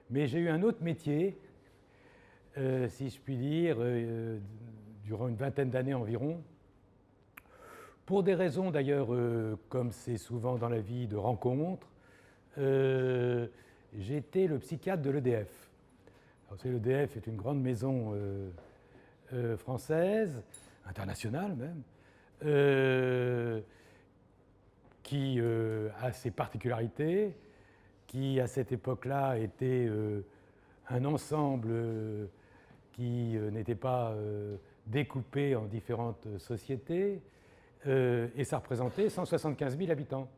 Mais j'ai eu un autre métier, si je puis dire, durant une vingtaine d'années environ, pour des raisons d'ailleurs, comme c'est souvent dans la vie, de rencontres. J'étais le psychiatre de l'EDF. L'EDF est une grande maison française, internationale même, qui a ses particularités, qui à cette époque-là était un ensemble qui n'était pas découpé en différentes sociétés, et ça représentait 175 000 habitants.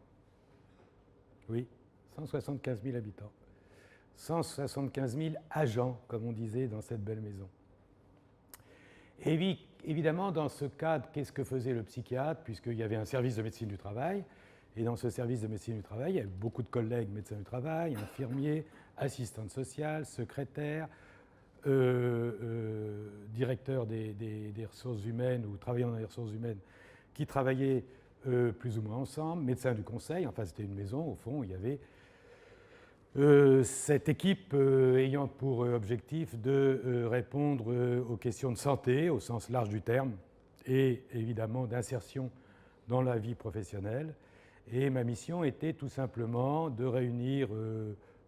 Oui, 175 000 habitants. 175 000 agents, comme on disait dans cette belle maison. Et évidemment, dans ce cadre, qu'est-ce que faisait le psychiatre, puisqu'il y avait un service de médecine du travail, et dans ce service de médecine du travail, il y avait beaucoup de collègues médecins du travail, infirmiers, assistantes sociales, secrétaires, directeurs des ressources humaines ou travaillant dans les ressources humaines qui travaillaient plus ou moins ensemble, médecins du conseil, enfin c'était une maison, au fond, il y avait cette équipe ayant pour objectif de répondre aux questions de santé au sens large du terme et évidemment d'insertion dans la vie professionnelle. Et ma mission était tout simplement de réunir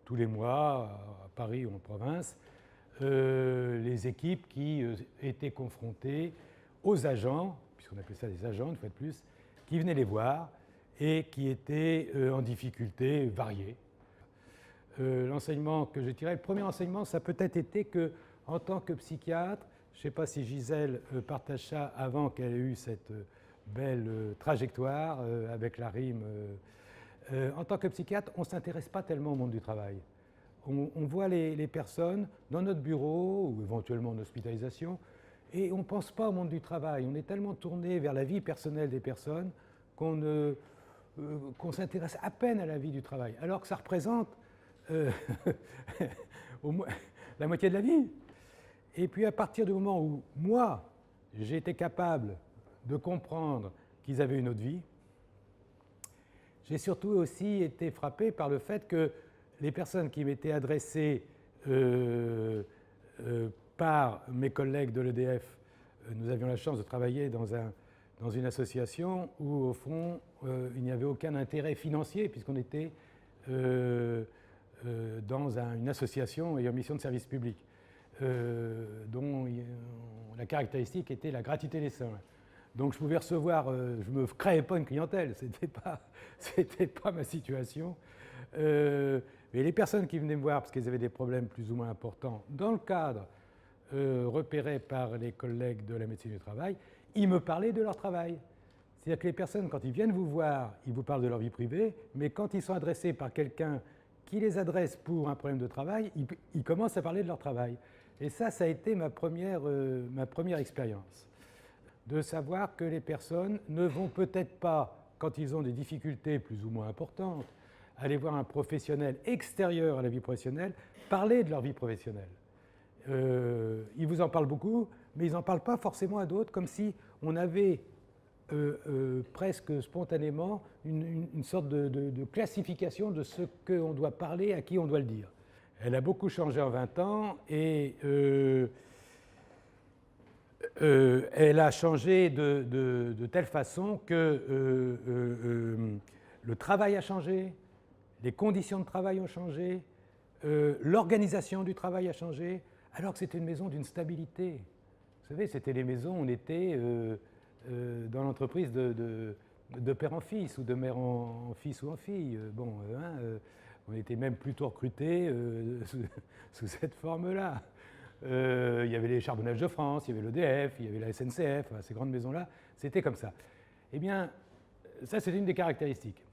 tous les mois, à Paris ou en province, les équipes qui étaient confrontées aux agents, puisqu'on appelait ça des agents une fois de plus, qui venaient les voir et qui étaient en difficulté variées. L'enseignement que je tirais, le premier enseignement, ça a peut-être été que, en tant que psychiatre, je ne sais pas si Gisèle partage ça avant qu'elle ait eu cette belle trajectoire avec la rime. En tant que psychiatre, on ne s'intéresse pas tellement au monde du travail. On voit les personnes dans notre bureau ou éventuellement en hospitalisation et on ne pense pas au monde du travail. On est tellement tourné vers la vie personnelle des personnes qu'on s'intéresse à peine à la vie du travail, alors que ça représente au moins la moitié de la vie. Et puis à partir du moment où moi, j'ai été capable de comprendre qu'ils avaient une autre vie, j'ai surtout aussi été frappé par le fait que les personnes qui m'étaient adressées par mes collègues de l'EDF, nous avions la chance de travailler dans une association où, au fond, il n'y avait aucun intérêt financier, puisqu'on était dans une association ayant mission de service public, dont la caractéristique était la gratuité des soins. Donc je pouvais recevoir, je ne me créais pas une clientèle, ce n'était pas ma situation. Mais les personnes qui venaient me voir parce qu'elles avaient des problèmes plus ou moins importants, dans le cadre repéré par les collègues de la médecine du travail, ils me parlaient de leur travail. C'est-à-dire que les personnes, quand ils viennent vous voir, ils vous parlent de leur vie privée, mais quand ils sont adressés par quelqu'un qui les adresse pour un problème de travail, ils commencent à parler de leur travail. Et ça a été ma première expérience. De savoir que les personnes ne vont peut-être pas, quand ils ont des difficultés plus ou moins importantes, aller voir un professionnel extérieur à la vie professionnelle, parler de leur vie professionnelle. Ils vous en parlent beaucoup, mais ils n'en parlent pas forcément à d'autres, comme si on avait presque spontanément une sorte de classification de ce qu'on doit parler, à qui on doit le dire. Elle a beaucoup changé en 20 ans et elle a changé de telle façon que le travail a changé, les conditions de travail ont changé, l'organisation du travail a changé, alors que c'était une maison d'une stabilité. Vous savez, c'était les maisons où on était dans l'entreprise de père en fils ou de mère en fils ou en fille. On était même plutôt recrutés sous cette forme-là. Il y avait les Charbonnages de France, il y avait l'EDF, il y avait la SNCF, ces grandes maisons-là, c'était comme ça. Eh bien, ça c'est une des caractéristiques.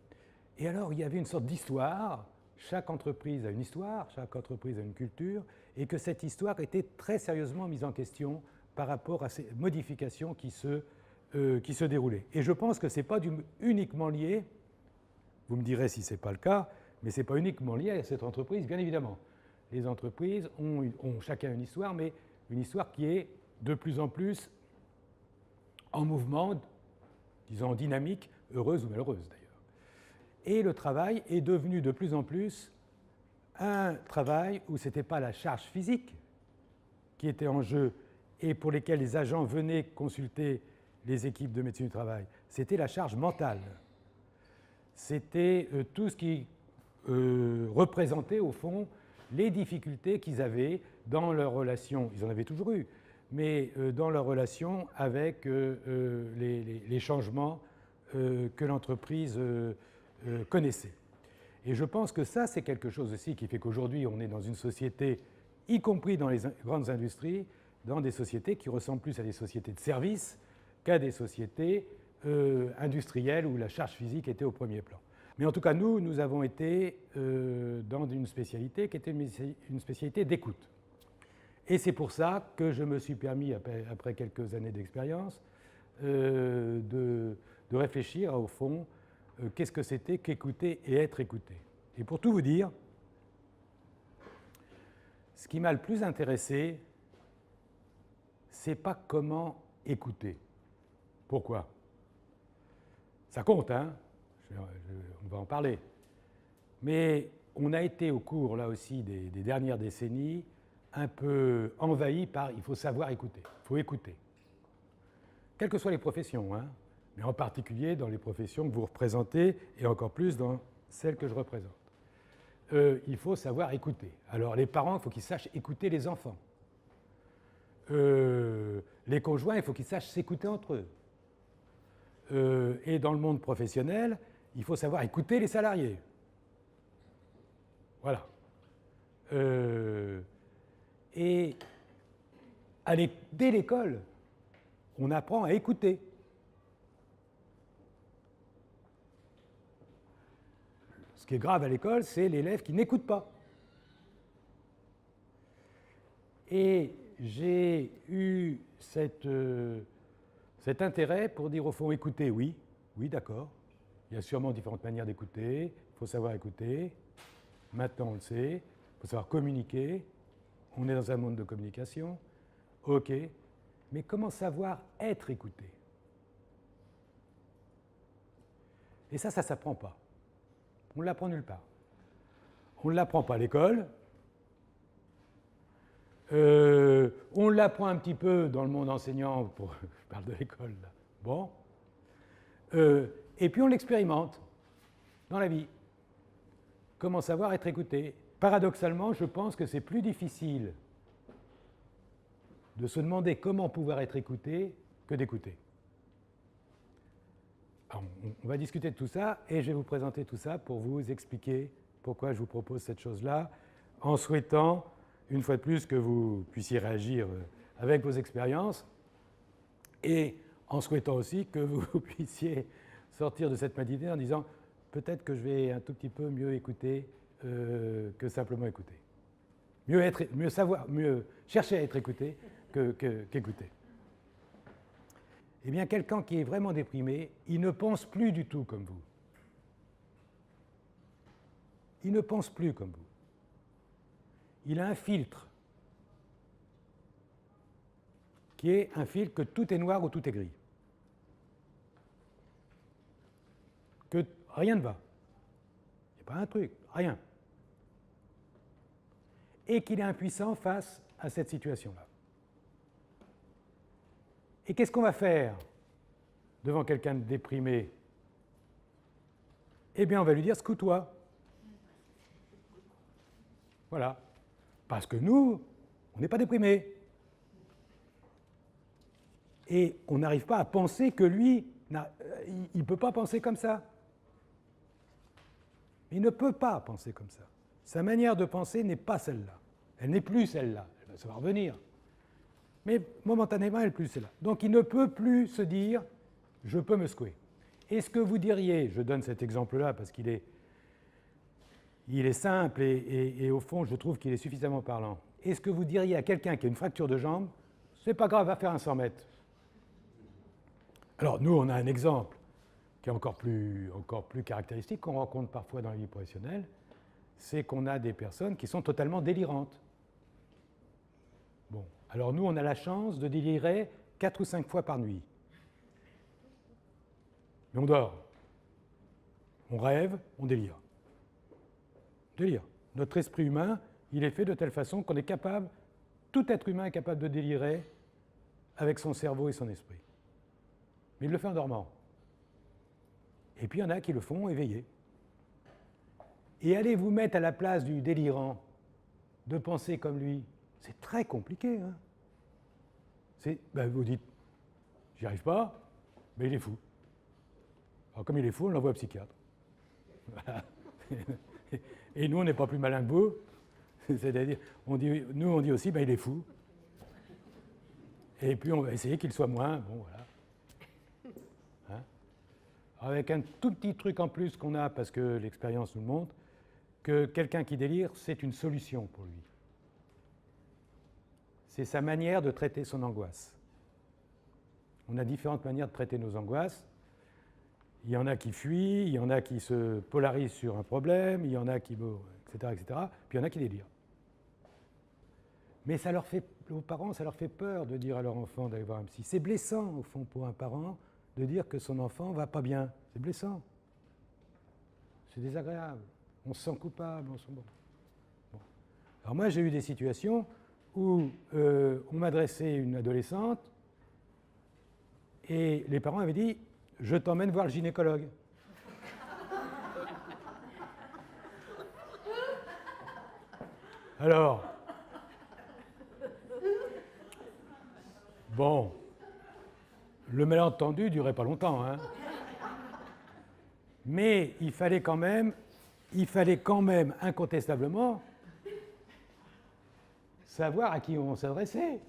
Et alors, il y avait une sorte d'histoire, chaque entreprise a une histoire, chaque entreprise a une culture, et que cette histoire était très sérieusement mise en question par rapport à ces modifications qui se déroulaient. Et je pense que ce n'est pas uniquement lié, vous me direz si ce n'est pas le cas, mais ce n'est pas uniquement lié à cette entreprise, bien évidemment. Les entreprises ont chacun une histoire, mais une histoire qui est de plus en plus en mouvement, disons en dynamique, heureuse ou malheureuse d'ailleurs. Et le travail est devenu de plus en plus un travail où ce n'était pas la charge physique qui était en jeu et pour lesquels les agents venaient consulter les équipes de médecine du travail, c'était la charge mentale. C'était tout ce qui représentait au fond les difficultés qu'ils avaient dans leur relation, ils en avaient toujours eu, mais dans leur relation avec les changements que l'entreprise connaissait. Et je pense que ça, c'est quelque chose aussi qui fait qu'aujourd'hui, on est dans une société, y compris dans les grandes industries, dans des sociétés qui ressemblent plus à des sociétés de services qu'à des sociétés industrielles où la charge physique était au premier plan. Mais en tout cas, nous avons été dans une spécialité qui était une spécialité d'écoute. Et c'est pour ça que je me suis permis, après quelques années d'expérience, de réfléchir au fond, qu'est-ce que c'était qu'écouter et être écouté. Et pour tout vous dire, ce qui m'a le plus intéressé, c'est pas comment écouter. Pourquoi? Ça compte, hein? On va en parler. Mais on a été au cours, là aussi, des dernières décennies, un peu envahi par « il faut savoir écouter », il faut écouter. Quelles que soient les professions, hein, mais en particulier dans les professions que vous représentez, et encore plus dans celles que je représente. Il faut savoir écouter. Alors les parents, il faut qu'ils sachent écouter les enfants. Les conjoints, il faut qu'ils sachent s'écouter entre eux. Et dans le monde professionnel, il faut savoir écouter les salariés. Voilà. Et dès l'école, on apprend à écouter. Ce qui est grave à l'école, c'est l'élève qui n'écoute pas. Et j'ai eu cet intérêt pour dire au fond, écouter, oui, d'accord. Il y a sûrement différentes manières d'écouter, il faut savoir écouter. Maintenant, on le sait, il faut savoir communiquer. On est dans un monde de communication. OK. Mais comment savoir être écouté? Et ça ne s'apprend pas. On ne l'apprend nulle part. On ne l'apprend pas à l'école. On l'apprend un petit peu dans le monde enseignant, je parle de l'école, là. Bon. Et puis on l'expérimente dans la vie. Comment savoir être écouté? Paradoxalement, je pense que c'est plus difficile de se demander comment pouvoir être écouté que d'écouter. On va discuter de tout ça et je vais vous présenter tout ça pour vous expliquer pourquoi je vous propose cette chose-là, en souhaitant, une fois de plus, que vous puissiez réagir avec vos expériences et en souhaitant aussi que vous puissiez sortir de cette matinée en disant peut-être que je vais un tout petit peu mieux écouter que simplement écouter. Mieux chercher à être écouté qu'écouter. Eh bien, quelqu'un qui est vraiment déprimé, il ne pense plus du tout comme vous. Il ne pense plus comme vous. Il a un filtre qui est un filtre que tout est noir ou tout est gris. Que rien ne va. Il n'y a pas un truc, rien. Et qu'il est impuissant face à cette situation-là. Et qu'est-ce qu'on va faire devant quelqu'un de déprimé? Eh bien, on va lui dire « secoue-toi ». Voilà. Parce que nous, on n'est pas déprimés. Et on n'arrive pas à penser que lui, il ne peut pas penser comme ça. Il ne peut pas penser comme ça. Sa manière de penser n'est pas celle-là. Elle n'est plus celle-là. Elle va savoir venir. Mais momentanément, elle n'est plus celle-là. Donc il ne peut plus se dire « je peux me secouer ». Est-ce que vous diriez, je donne cet exemple-là parce qu'il est simple et au fond, je trouve qu'il est suffisamment parlant. Est-ce que vous diriez à quelqu'un qui a une fracture de jambe « c'est pas grave, va faire un 100 mètres ». Alors nous, on a un exemple qui est encore plus caractéristique, qu'on rencontre parfois dans la vie professionnelle, c'est qu'on a des personnes qui sont totalement délirantes. Bon, alors nous, on a la chance de délirer 4 ou 5 fois par nuit. Mais on dort. On rêve, on délire. Délire. Notre esprit humain, il est fait de telle façon qu'on est capable, tout être humain est capable de délirer avec son cerveau et son esprit. Mais il le fait en dormant. Et puis il y en a qui le font éveillés. Et allez vous mettre à la place du délirant, de penser comme lui, c'est très compliqué. Hein. Vous dites, j'y arrive pas, mais il est fou. Alors comme il est fou, on l'envoie au psychiatre. Voilà. Et nous, on n'est pas plus malin que vous. C'est-à-dire, nous, on dit aussi, il est fou. Et puis, on va essayer qu'il soit moins. Bon, voilà. Hein? Avec un tout petit truc en plus qu'on a, parce que l'expérience nous le montre, que quelqu'un qui délire, c'est une solution pour lui. C'est sa manière de traiter son angoisse. On a différentes manières de traiter nos angoisses. Il y en a qui fuient, il y en a qui se polarisent sur un problème, il y en a qui, etc., etc. Puis il y en a qui délirent. Mais ça leur fait, aux parents, ça leur fait peur de dire à leur enfant d'aller voir un psy. C'est blessant, au fond, pour un parent, de dire que son enfant ne va pas bien. C'est blessant. C'est désagréable. On se sent coupable. Bon. Alors moi, j'ai eu des situations où on m'adressait une adolescente et les parents avaient dit « Je t'emmène voir le gynécologue ». Alors, bon, le malentendu ne durait pas longtemps, hein. Mais il fallait quand même incontestablement savoir à qui on s'adressait,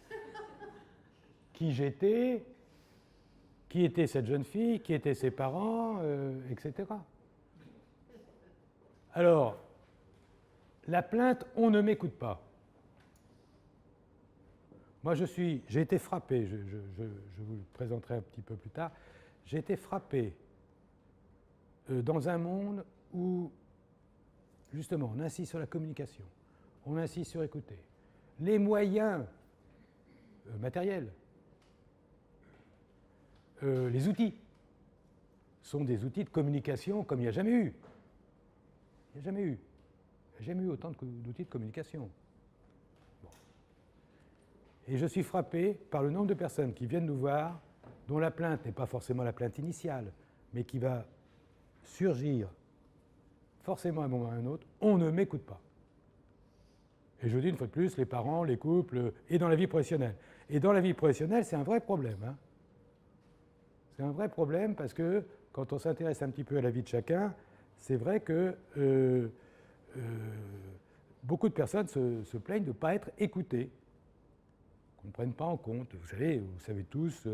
qui j'étais, qui était cette jeune fille, qui étaient ses parents, etc. Alors, la plainte, on ne m'écoute pas. Moi, j'ai été frappé, je vous le présenterai un petit peu plus tard, j'ai été frappé dans un monde où, justement, on insiste sur la communication, on insiste sur écouter. Les moyens matériels, les outils, sont des outils de communication comme il n'y a jamais eu. Il n'y a jamais eu. Il n'y a jamais eu autant d'outils de communication. Bon. Et je suis frappé par le nombre de personnes qui viennent nous voir, dont la plainte n'est pas forcément la plainte initiale, mais qui va surgir forcément à un moment ou à un autre, on ne m'écoute pas. Et je dis une fois de plus, les parents, les couples, et dans la vie professionnelle. Et dans la vie professionnelle, c'est un vrai problème. Hein. C'est un vrai problème parce que quand on s'intéresse un petit peu à la vie de chacun, c'est vrai que beaucoup de personnes se plaignent de ne pas être écoutées, qu'on ne prenne pas en compte. Vous savez tous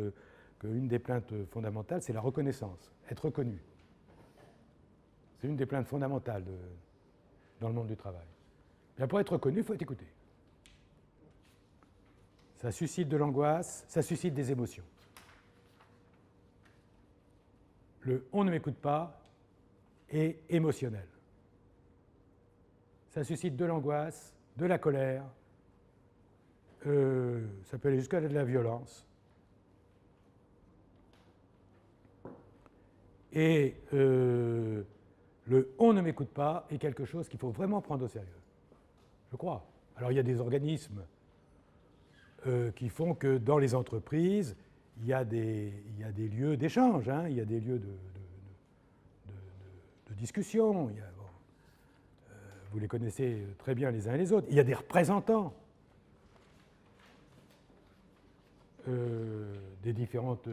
qu'une des plaintes fondamentales, c'est la reconnaissance, être reconnu. C'est une des plaintes fondamentales dans le monde du travail. Bien, pour être reconnu, il faut être écouté. Ça suscite de l'angoisse, ça suscite des émotions. Le « on ne m'écoute pas » est émotionnel. Ça suscite de l'angoisse, de la colère, ça peut aller jusqu'à de la violence. Et le « on ne m'écoute pas » est quelque chose qu'il faut vraiment prendre au sérieux. Je crois. Alors il y a des organismes qui font que dans les entreprises, il y a des lieux d'échange, hein, il y a des lieux de discussion. Vous les connaissez très bien les uns et les autres. Il y a des représentants des différentes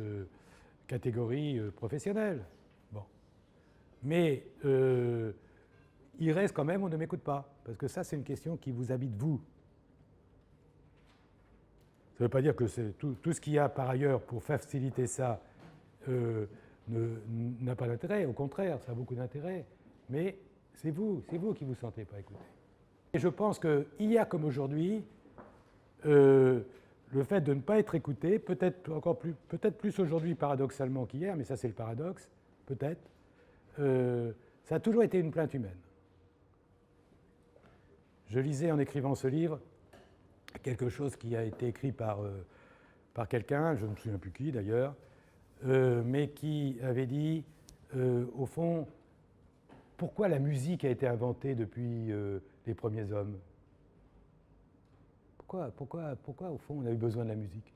catégories professionnelles. Bon. Mais il reste quand même, on ne m'écoute pas, parce que ça, c'est une question qui vous habite, vous. Ça ne veut pas dire que tout ce qu'il y a par ailleurs pour faciliter ça n'a pas d'intérêt, au contraire, ça a beaucoup d'intérêt, mais c'est vous qui ne vous sentez pas écouté. Et je pense qu'hier comme aujourd'hui, le fait de ne pas être écouté, peut-être plus aujourd'hui paradoxalement qu'hier, mais ça c'est le paradoxe, peut-être, ça a toujours été une plainte humaine. Je lisais en écrivant ce livre quelque chose qui a été écrit par quelqu'un, je ne me souviens plus qui d'ailleurs, mais qui avait dit, au fond, pourquoi la musique a été inventée depuis les premiers hommes? Pourquoi, au fond, on a eu besoin de la musique?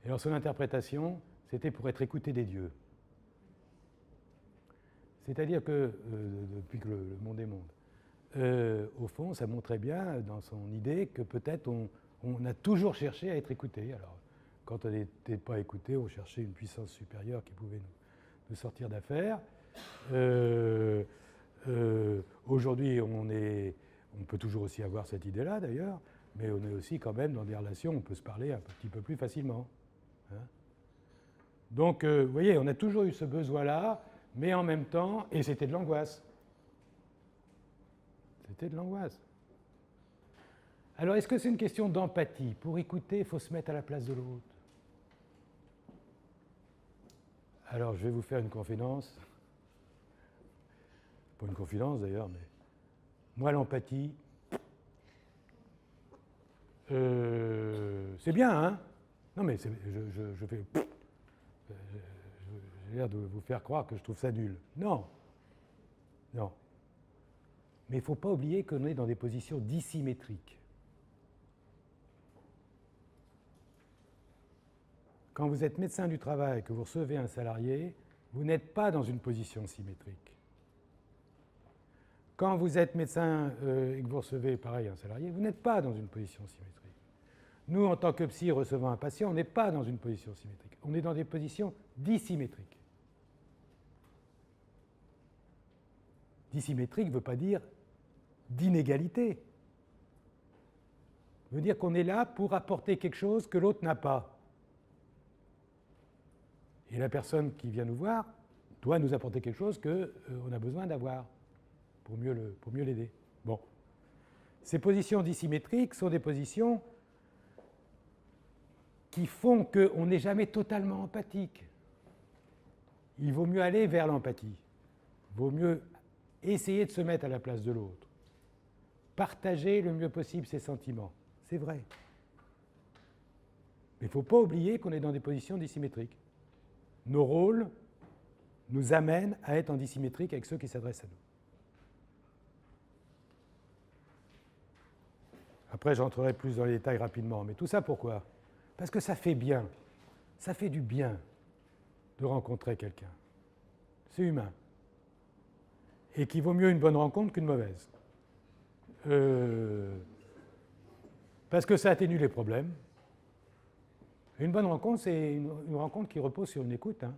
Et alors, son interprétation, c'était pour être écouté des dieux. C'est-à-dire que, depuis que le monde est monde, au fond, ça montrait bien dans son idée que peut-être on a toujours cherché à être écouté. Alors, quand on n'était pas écouté, on cherchait une puissance supérieure qui pouvait nous sortir d'affaire. Aujourd'hui, on peut toujours aussi avoir cette idée-là, d'ailleurs, mais on est aussi quand même dans des relations où on peut se parler un petit peu plus facilement. Hein. Donc, vous voyez, on a toujours eu ce besoin-là, mais en même temps, et c'était de l'angoisse. C'était de l'angoisse. Alors, est-ce que c'est une question d'empathie? Pour écouter, il faut se mettre à la place de l'autre. Alors, je vais vous faire une confidence. Pas une confidence, d'ailleurs, mais moi, l'empathie, c'est bien, hein? Non, mais je fais... J'ai l'air de vous faire croire que je trouve ça nul. Non. Non. Mais il ne faut pas oublier qu'on est dans des positions dissymétriques. Quand vous êtes médecin du travail et que vous recevez un salarié, vous n'êtes pas dans une position symétrique. Quand vous êtes médecin et que vous recevez, pareil, un salarié, vous n'êtes pas dans une position symétrique. Nous, en tant que psy, recevant un patient, on n'est pas dans une position symétrique. On est dans des positions dissymétriques. Dissymétrique ne veut pas dire d'inégalité. Ça veut dire qu'on est là pour apporter quelque chose que l'autre n'a pas. Et la personne qui vient nous voir doit nous apporter quelque chose qu'on a besoin d'avoir pour mieux l'aider. Bon. Ces positions dissymétriques sont des positions qui font qu'on n'est jamais totalement empathique. Il vaut mieux aller vers l'empathie. Il vaut mieux essayer de se mettre à la place de l'autre. Partager le mieux possible ses sentiments. C'est vrai. Mais il ne faut pas oublier qu'on est dans des positions dissymétriques. Nos rôles nous amènent à être en dissymétrique avec ceux qui s'adressent à nous. Après, j'entrerai plus dans les détails rapidement. Mais tout ça, pourquoi? Parce que ça fait bien. Ça fait du bien de rencontrer quelqu'un. C'est humain. Et qu'il vaut mieux une bonne rencontre qu'une mauvaise. Parce que ça atténue les problèmes. Une bonne rencontre, c'est une rencontre qui repose sur une écoute. Hein.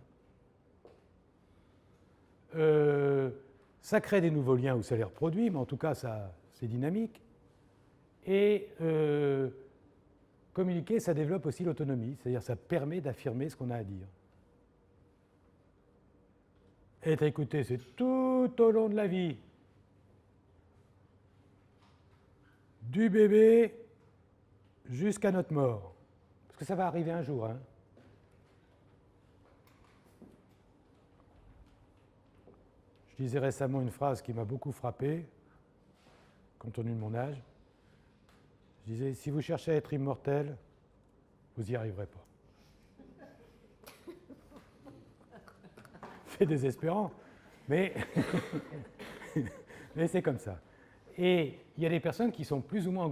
Ça crée des nouveaux liens ou ça les reproduit, mais en tout cas, c'est dynamique. Et communiquer, ça développe aussi l'autonomie, c'est-à-dire ça permet d'affirmer ce qu'on a à dire. Être écouté, c'est tout au long de la vie. Du bébé jusqu'à notre mort. Parce que ça va arriver un jour. Hein. Je disais récemment une phrase qui m'a beaucoup frappé, compte tenu de mon âge. Je disais, si vous cherchez à être immortel, vous n'y arriverez pas. C'est désespérant, mais, mais c'est comme ça. Et il y a des personnes qui sont plus ou moins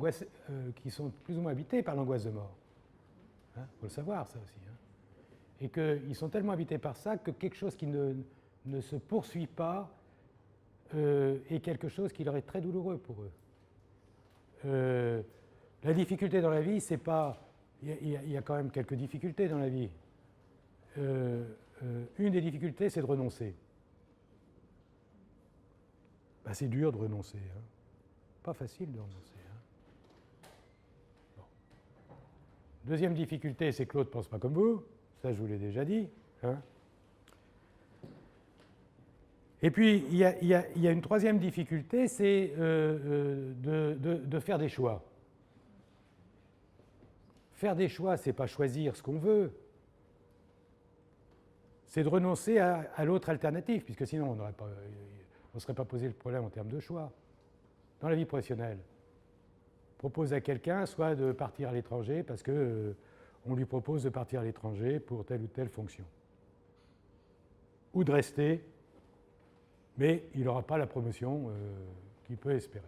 habitées par l'angoisse de mort. Il faut le savoir, ça aussi. Hein. Et qu'ils sont tellement habités par ça que quelque chose qui ne se poursuit pas est quelque chose qui leur est très douloureux pour eux. La difficulté dans la vie, c'est pas... Il y a quand même quelques difficultés dans la vie. Une des difficultés, c'est de renoncer. Ben, c'est dur de renoncer. Hein. Pas facile de renoncer. Hein. Bon. Deuxième difficulté, c'est que l'autre ne pense pas comme vous. Ça, je vous l'ai déjà dit. Hein. Et puis, il y a une troisième difficulté, c'est de faire des choix. Faire des choix, ce n'est pas choisir ce qu'on veut. C'est de renoncer à l'autre alternative, puisque sinon on ne serait pas posé le problème en termes de choix. Dans la vie professionnelle, on propose à quelqu'un soit de partir à l'étranger parce qu'on lui propose de partir à l'étranger pour telle ou telle fonction, ou de rester mais il n'aura pas la promotion qu'il peut espérer.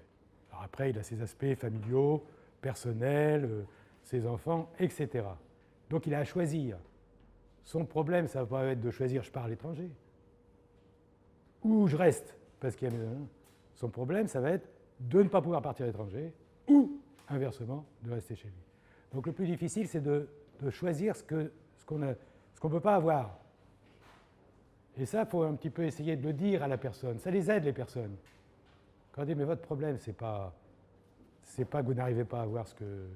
Alors après, il a ses aspects familiaux, personnels, ses enfants, etc. Donc il a à choisir. Son problème, ça va être de choisir je pars à l'étranger ou je reste, parce qu'il y a son problème, ça va être de ne pas pouvoir partir à l'étranger ou, inversement, de rester chez lui. Donc le plus difficile, c'est de choisir ce qu'on ne peut pas avoir. Et ça, il faut un petit peu essayer de le dire à la personne. Ça les aide, les personnes. Quand on dit, mais votre problème, c'est pas que vous n'arrivez pas à avoir ce que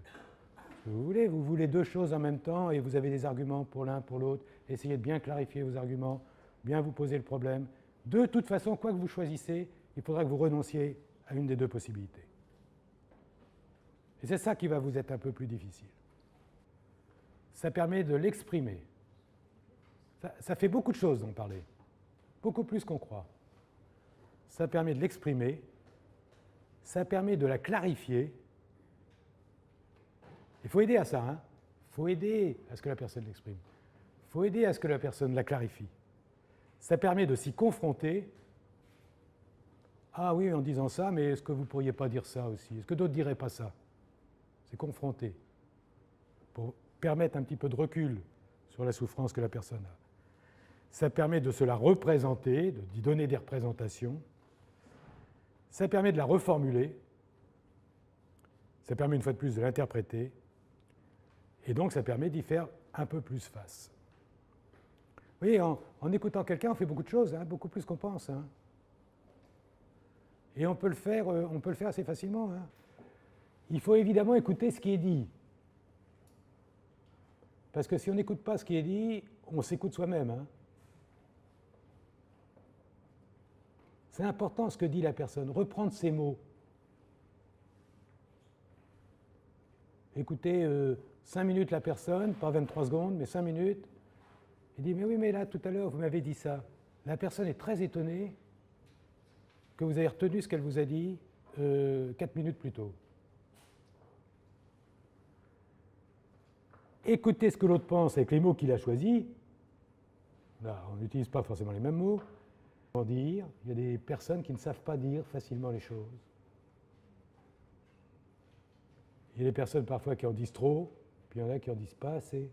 vous voulez deux choses en même temps et vous avez des arguments pour l'un, pour l'autre. Essayez de bien clarifier vos arguments, bien vous poser le problème. De toute façon, quoi que vous choisissez, il faudra que vous renonciez à une des deux possibilités. Et c'est ça qui va vous être un peu plus difficile. Ça permet de l'exprimer. Ça fait beaucoup de choses d'en parler, beaucoup plus qu'on croit. Ça permet de l'exprimer, ça permet de la clarifier. Il faut aider à ça, hein. Il faut aider à ce que la personne l'exprime. Il faut aider à ce que la personne la clarifie. Ça permet de s'y confronter. Ah oui, en disant ça, mais est-ce que vous ne pourriez pas dire ça aussi? Est-ce que d'autres ne diraient pas ça? C'est confronter, pour permettre un petit peu de recul sur la souffrance que la personne a. Ça permet de se la représenter, d'y donner des représentations. Ça permet de la reformuler. Ça permet une fois de plus de l'interpréter. Et donc ça permet d'y faire un peu plus face. Vous voyez, en écoutant quelqu'un, on fait beaucoup de choses, hein, beaucoup plus qu'on pense. Hein. Et on peut le faire assez facilement. Hein. Il faut évidemment écouter ce qui est dit. Parce que si on n'écoute pas ce qui est dit, on s'écoute soi-même. Hein. C'est important ce que dit la personne, reprendre ses mots. Écoutez 5 minutes la personne, pas 23 secondes, mais 5 minutes. Il dit, mais oui, mais là, tout à l'heure, vous m'avez dit ça. La personne est très étonnée que vous ayez retenu ce qu'elle vous a dit 4 minutes plus tôt. Écoutez ce que l'autre pense avec les mots qu'il a choisis. Là, on n'utilise pas forcément les mêmes mots. Dire, il y a des personnes qui ne savent pas dire facilement les choses. Il y a des personnes parfois qui en disent trop, puis il y en a qui en disent pas assez.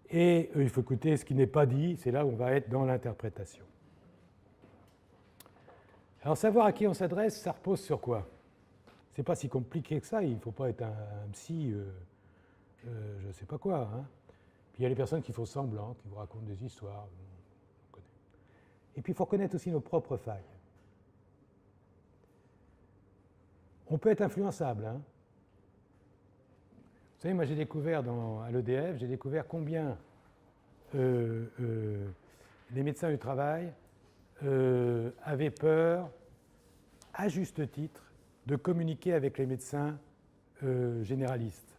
Et il faut écouter ce qui n'est pas dit, c'est là où on va être dans l'interprétation. Alors savoir à qui on s'adresse, ça repose sur quoi? C'est pas si compliqué que ça, il ne faut pas être un psy, je ne sais pas quoi. Hein. Puis il y a les personnes qui font semblant, qui vous racontent des histoires. On connaît. Et puis il faut reconnaître aussi nos propres failles. On peut être influençable. Hein. Vous savez, moi j'ai découvert à l'EDF, j'ai découvert combien les médecins du travail avaient peur, à juste titre, de communiquer avec les médecins généralistes.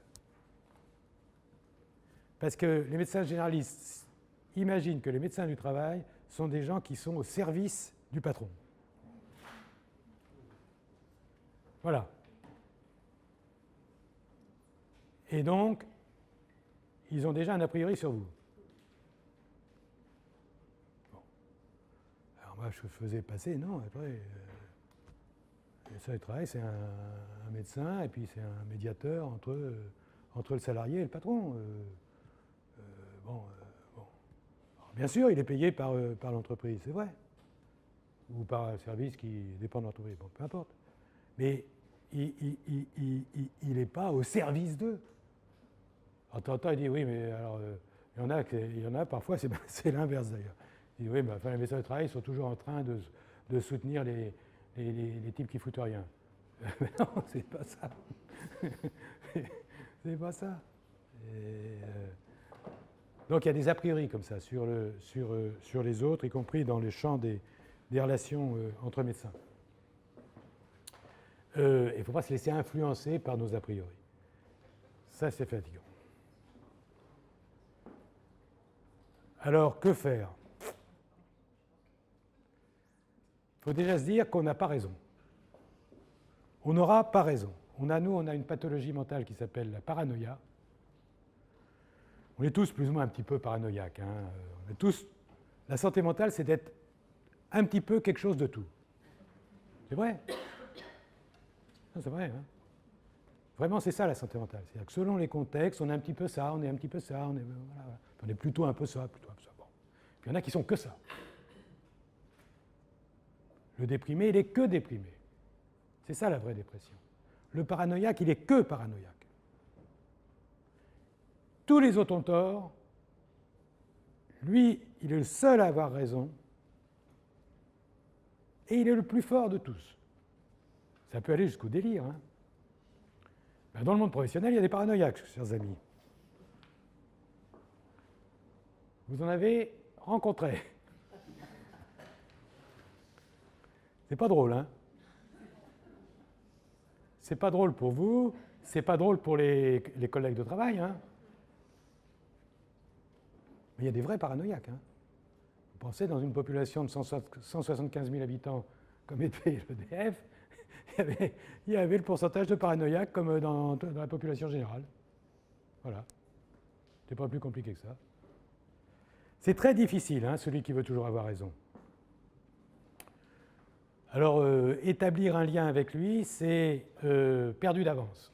Parce que les médecins généralistes imaginent que les médecins du travail sont des gens qui sont au service du patron. Voilà. Et donc, ils ont déjà un a priori sur vous. Bon. Alors moi, je faisais passer, non, après, le médecin du travail, c'est un médecin, et puis c'est un médiateur entre le salarié et le patron. Bon. Alors, bien sûr, il est payé par l'entreprise, c'est vrai. Ou par un service qui dépend de l'entreprise, bon, peu importe. Mais il n'est pas au service d'eux. Alors, de temps en temps, il dit, oui, mais alors, il y en a parfois, c'est l'inverse d'ailleurs. Il dit, oui, mais enfin, les médecins du travail sont toujours en train de soutenir les types qui foutent rien. Non, c'est pas ça. C'est pas ça. Donc il y a des a priori comme ça sur les autres, y compris dans le champ des relations entre médecins. Il ne faut pas se laisser influencer par nos a priori. Ça, c'est fatigant. Alors, que faire? Il faut déjà se dire qu'on n'a pas raison. On n'aura pas raison. On a une pathologie mentale qui s'appelle la paranoïa. On est tous plus ou moins un petit peu paranoïaques. Hein. On est tous... La santé mentale, c'est d'être un petit peu quelque chose de tout. C'est vrai. C'est vrai. Hein. Vraiment, c'est ça la santé mentale. C'est-à-dire que selon les contextes, on est un petit peu ça, on est un petit peu ça, on est plutôt un peu ça, plutôt un peu ça. Bon. Puis il y en a qui sont que ça. Le déprimé, il est que déprimé. C'est ça la vraie dépression. Le paranoïaque, il est que paranoïaque. Tous les autres ont tort. Lui, il est le seul à avoir raison. Et il est le plus fort de tous. Ça peut aller jusqu'au délire. Hein. Ben, dans le monde professionnel, il y a des paranoïaques, chers amis. Vous en avez rencontré. C'est pas drôle, hein? C'est pas drôle pour vous, c'est pas drôle pour les collègues de travail, hein? Mais il y a des vrais paranoïaques, hein? Vous pensez, dans une population de 175 000 habitants, comme était l'EDF, il y avait le pourcentage de paranoïaques comme dans la population générale. Voilà. C'est pas plus compliqué que ça. C'est très difficile, hein, celui qui veut toujours avoir raison. Alors, établir un lien avec lui, c'est perdu d'avance.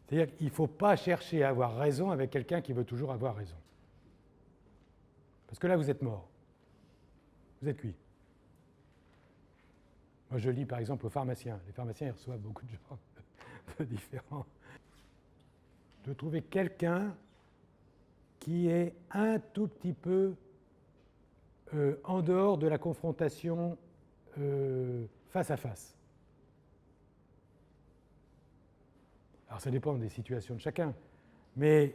C'est-à-dire qu'il ne faut pas chercher à avoir raison avec quelqu'un qui veut toujours avoir raison. Parce que là, vous êtes mort. Vous êtes cuit. Moi, je lis par exemple aux pharmaciens. Les pharmaciens, ils reçoivent beaucoup de gens de différents. De trouver quelqu'un qui est un tout petit peu en dehors de la confrontation face à face. Alors ça dépend des situations de chacun, mais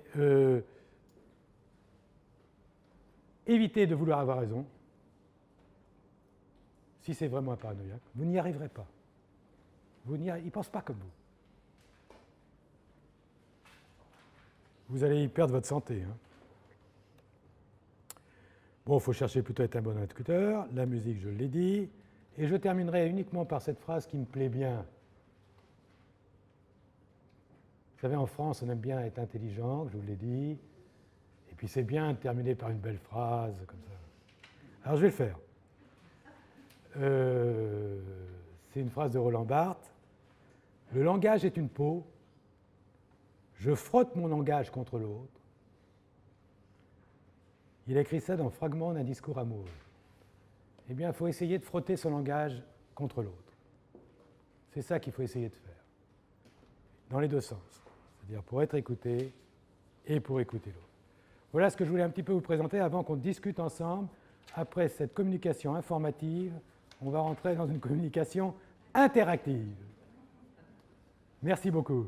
évitez de vouloir avoir raison. Si c'est vraiment un paranoïaque, vous n'y arriverez pas. Il ne pense pas comme vous. Vous allez y perdre votre santé. Hein. Bon, il faut chercher plutôt à être un bon interlocuteur. La musique, je l'ai dit. Et je terminerai uniquement par cette phrase qui me plaît bien. Vous savez, en France, on aime bien être intelligent, je vous l'ai dit. Et puis c'est bien de terminer par une belle phrase, comme ça. Alors je vais le faire. C'est une phrase de Roland Barthes. Le langage est une peau. Je frotte mon langage contre l'autre. Il a écrit ça dans Fragment d'un discours amoureux. Eh bien, il faut essayer de frotter son langage contre l'autre. C'est ça qu'il faut essayer de faire. Dans les deux sens. C'est-à-dire pour être écouté et pour écouter l'autre. Voilà ce que je voulais un petit peu vous présenter avant qu'on discute ensemble. Après cette communication informative, on va rentrer dans une communication interactive. Merci beaucoup.